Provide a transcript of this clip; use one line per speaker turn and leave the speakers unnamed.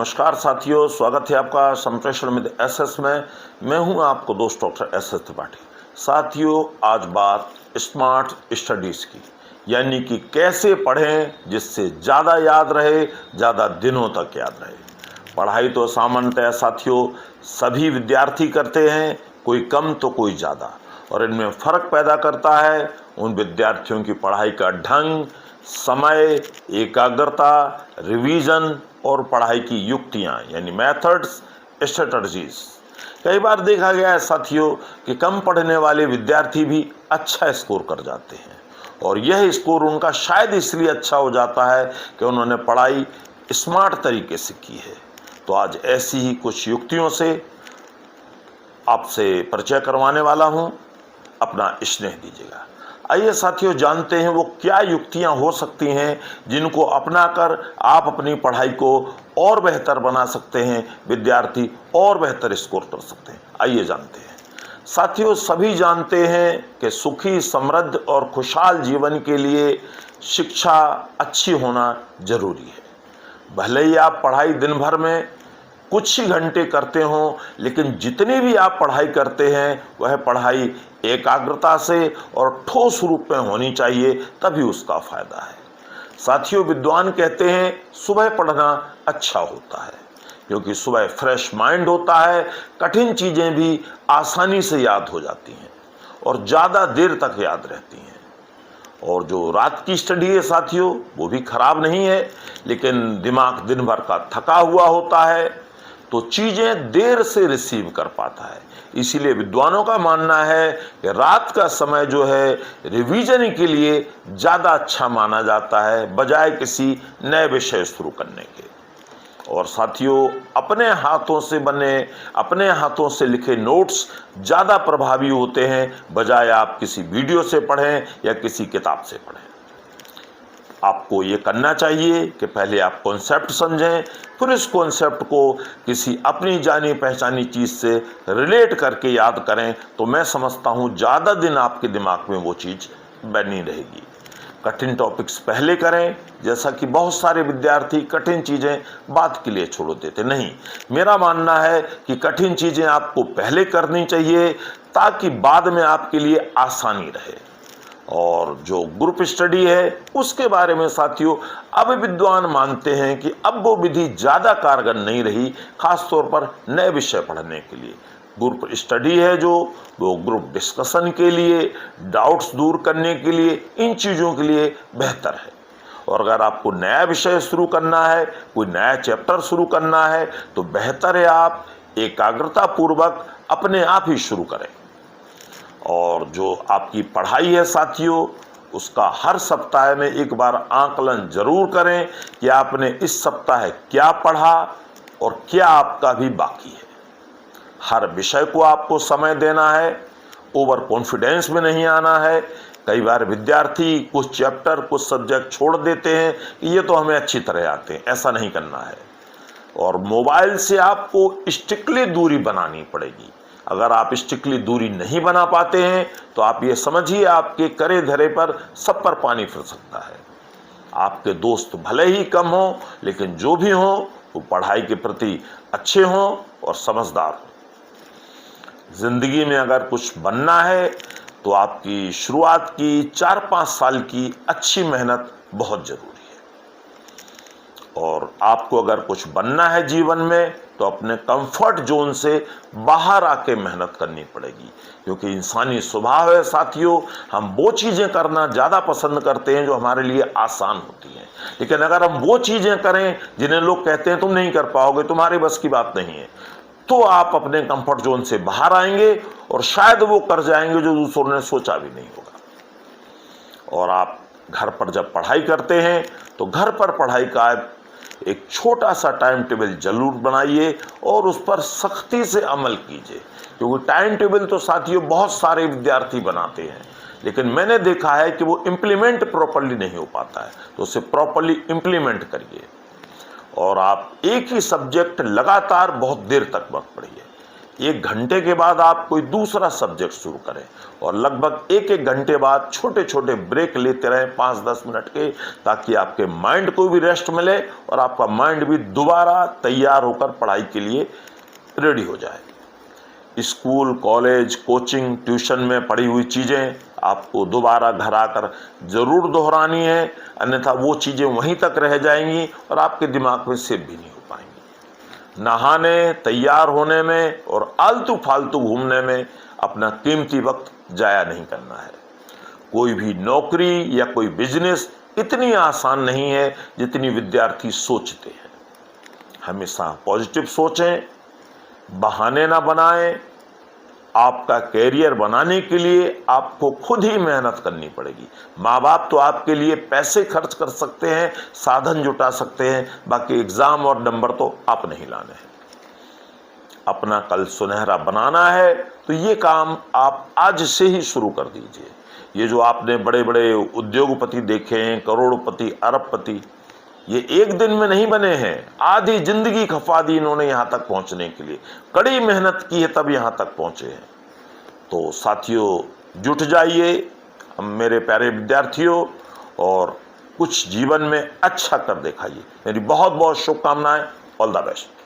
नमस्कार साथियों, स्वागत है आपका संप्रेषण मित्र एसएस में। मैं हूं आपको दोस्त डॉक्टर एसएस त्रिपाठी। साथियों, आज बात स्मार्ट स्टडीज़ की, यानी कि कैसे पढ़ें जिससे ज़्यादा याद रहे, ज़्यादा दिनों तक याद रहे। पढ़ाई तो सामान्यतः साथियों सभी विद्यार्थी करते हैं, कोई कम तो कोई ज़्यादा, और इनमें फ़र्क पैदा करता है उन विद्यार्थियों की पढ़ाई का ढंग, समय, एकाग्रता, रिवीजन और पढ़ाई की युक्तियाँ यानी मेथड्स, स्ट्रेटजीज। कई बार देखा गया है साथियों कि कम पढ़ने वाले विद्यार्थी भी अच्छा स्कोर कर जाते हैं, और यह स्कोर उनका शायद इसलिए अच्छा हो जाता है कि उन्होंने पढ़ाई स्मार्ट तरीके से की है। तो आज ऐसी ही कुछ युक्तियों से आपसे परिचय करवाने वाला हूं, अपना स्नेह दीजिएगा। आइए साथियों जानते हैं वो क्या युक्तियां हो सकती हैं जिनको अपनाकर आप अपनी पढ़ाई को और बेहतर बना सकते हैं, विद्यार्थी और बेहतर स्कोर कर सकते हैं। आइए जानते हैं। साथियों, सभी जानते हैं कि सुखी, समृद्ध और खुशहाल जीवन के लिए शिक्षा अच्छी होना जरूरी है। भले ही आप पढ़ाई दिन भर में कुछ ही घंटे करते हों, लेकिन जितनी भी आप पढ़ाई करते हैं वह पढ़ाई एकाग्रता से और ठोस रूप में होनी चाहिए, तभी उसका फायदा है। साथियों, विद्वान कहते हैं सुबह पढ़ना अच्छा होता है, क्योंकि सुबह फ्रेश माइंड होता है, कठिन चीज़ें भी आसानी से याद हो जाती हैं और ज़्यादा देर तक याद रहती हैं। और जो रात की स्टडी है साथियों, वो भी खराब नहीं है, लेकिन दिमाग दिन भर का थका हुआ होता है तो चीज़ें देर से रिसीव कर पाता है। इसीलिए विद्वानों का मानना है कि रात का समय जो है रिवीजन के लिए ज़्यादा अच्छा माना जाता है, बजाय किसी नए विषय शुरू करने के। और साथियों, अपने हाथों से बने, अपने हाथों से लिखे नोट्स ज़्यादा प्रभावी होते हैं, बजाय आप किसी वीडियो से पढ़ें या किसी किताब से पढ़ें। आपको ये करना चाहिए कि पहले आप कॉन्सेप्ट समझें, फिर इस कॉन्सेप्ट को किसी अपनी जानी पहचानी चीज़ से रिलेट करके याद करें, तो मैं समझता हूँ ज़्यादा दिन आपके दिमाग में वो चीज़ बनी रहेगी। कठिन टॉपिक्स पहले करें, जैसा कि बहुत सारे विद्यार्थी कठिन चीज़ें बाद के लिए छोड़ देते। नहीं, मेरा मानना है कि कठिन चीज़ें आपको पहले करनी चाहिए, ताकि बाद में आपके लिए आसानी रहे। और जो ग्रुप स्टडी है उसके बारे में साथियों अब विद्वान मानते हैं कि अब वो विधि ज़्यादा कारगर नहीं रही, खासतौर पर नए विषय पढ़ने के लिए। ग्रुप स्टडी है जो वो ग्रुप डिस्कशन के लिए, डाउट्स दूर करने के लिए, इन चीज़ों के लिए बेहतर है। और अगर आपको नया विषय शुरू करना है, कोई नया चैप्टर शुरू करना है, तो बेहतर है आप एकाग्रता पूर्वक अपने आप ही शुरू करें। और जो आपकी पढ़ाई है साथियों, उसका हर सप्ताह में एक बार आकलन जरूर करें कि आपने इस सप्ताह क्या पढ़ा और क्या आपका भी बाकी है। हर विषय को आपको समय देना है, ओवर कॉन्फिडेंस में नहीं आना है। कई बार विद्यार्थी कुछ चैप्टर, कुछ सब्जेक्ट छोड़ देते हैं कि ये तो हमें अच्छी तरह आते हैं, ऐसा नहीं करना है। और मोबाइल से आपको स्ट्रिक्टली दूरी बनानी पड़ेगी। अगर आप स्ट्रिक्टली दूरी नहीं बना पाते हैं तो आप ये समझिए आपके करे धरे पर सब पर पानी फिर सकता है। आपके दोस्त भले ही कम हों, लेकिन जो भी हों वो पढ़ाई के प्रति अच्छे हों और समझदार हों। जिंदगी में अगर कुछ बनना है तो आपकी शुरुआत की 4-5 साल की अच्छी मेहनत बहुत जरूरी है। और आपको अगर कुछ बनना है जीवन में तो अपने कंफर्ट जोन से बाहर आके मेहनत करनी पड़ेगी, क्योंकि इंसानी स्वभाव है साथियों, हम वो चीज़ें करना ज़्यादा पसंद करते हैं जो हमारे लिए आसान होती हैं। लेकिन अगर हम वो चीज़ें करें जिन्हें लोग कहते हैं तुम नहीं कर पाओगे, तुम्हारे बस की बात नहीं है, तो आप अपने कंफर्ट जोन से बाहर आएंगे और शायद वो कर जाएंगे जो दूसरों ने सोचा भी नहीं होगा। और आप घर पर जब पढ़ाई करते हैं तो घर पर पढ़ाई का एक छोटा सा टाइम टेबल जरूर बनाइए और उस पर सख्ती से अमल कीजिए, क्योंकि टाइम टेबल तो साथियों बहुत सारे विद्यार्थी बनाते हैं, लेकिन मैंने देखा है कि वो इम्प्लीमेंट प्रॉपरली नहीं हो पाता है। तो उसे प्रॉपरली इम्प्लीमेंट करिए और आप एक ही सब्जेक्ट लगातार बहुत देर तक मत पढ़िए। 1 घंटे के बाद आप कोई दूसरा सब्जेक्ट शुरू करें और लगभग 1-1 घंटे बाद छोटे छोटे ब्रेक लेते रहें 5-10 मिनट के, ताकि आपके माइंड को भी रेस्ट मिले और आपका माइंड भी दोबारा तैयार होकर पढ़ाई के लिए रेडी हो जाए। स्कूल, कॉलेज, कोचिंग, ट्यूशन में पढ़ी हुई चीज़ें आपको दोबारा घर आकर ज़रूर दोहरानी है, अन्यथा वो चीज़ें वहीं तक रह जाएंगी और आपके दिमाग में सेव भी नहीं हो पाएंगी। नहाने, तैयार होने में और आलतू फालतू घूमने में अपना कीमती वक्त जाया नहीं करना है। कोई भी नौकरी या कोई बिजनेस इतनी आसान नहीं है जितनी विद्यार्थी सोचते हैं। हमेशा पॉजिटिव सोचें, बहाने ना बनाएं। आपका कैरियर बनाने के लिए आपको खुद ही मेहनत करनी पड़ेगी। माँ बाप तो आपके लिए पैसे खर्च कर सकते हैं, साधन जुटा सकते हैं, बाकी एग्जाम और नंबर तो आप नहीं लाने हैं। अपना कल सुनहरा बनाना है तो ये काम आप आज से ही शुरू कर दीजिए। ये जो आपने बड़े बड़े उद्योगपति देखे हैं, करोड़पति, अरबपति, ये एक दिन में नहीं बने हैं, आधी जिंदगी खपा दी इन्होंने यहाँ तक पहुँचने के लिए, कड़ी मेहनत की है तब यहाँ तक पहुँचे हैं। तो साथियों, जुट जाइए मेरे प्यारे विद्यार्थियों और कुछ जीवन में अच्छा कर दिखाइए। मेरी बहुत बहुत शुभकामनाएं। All the best.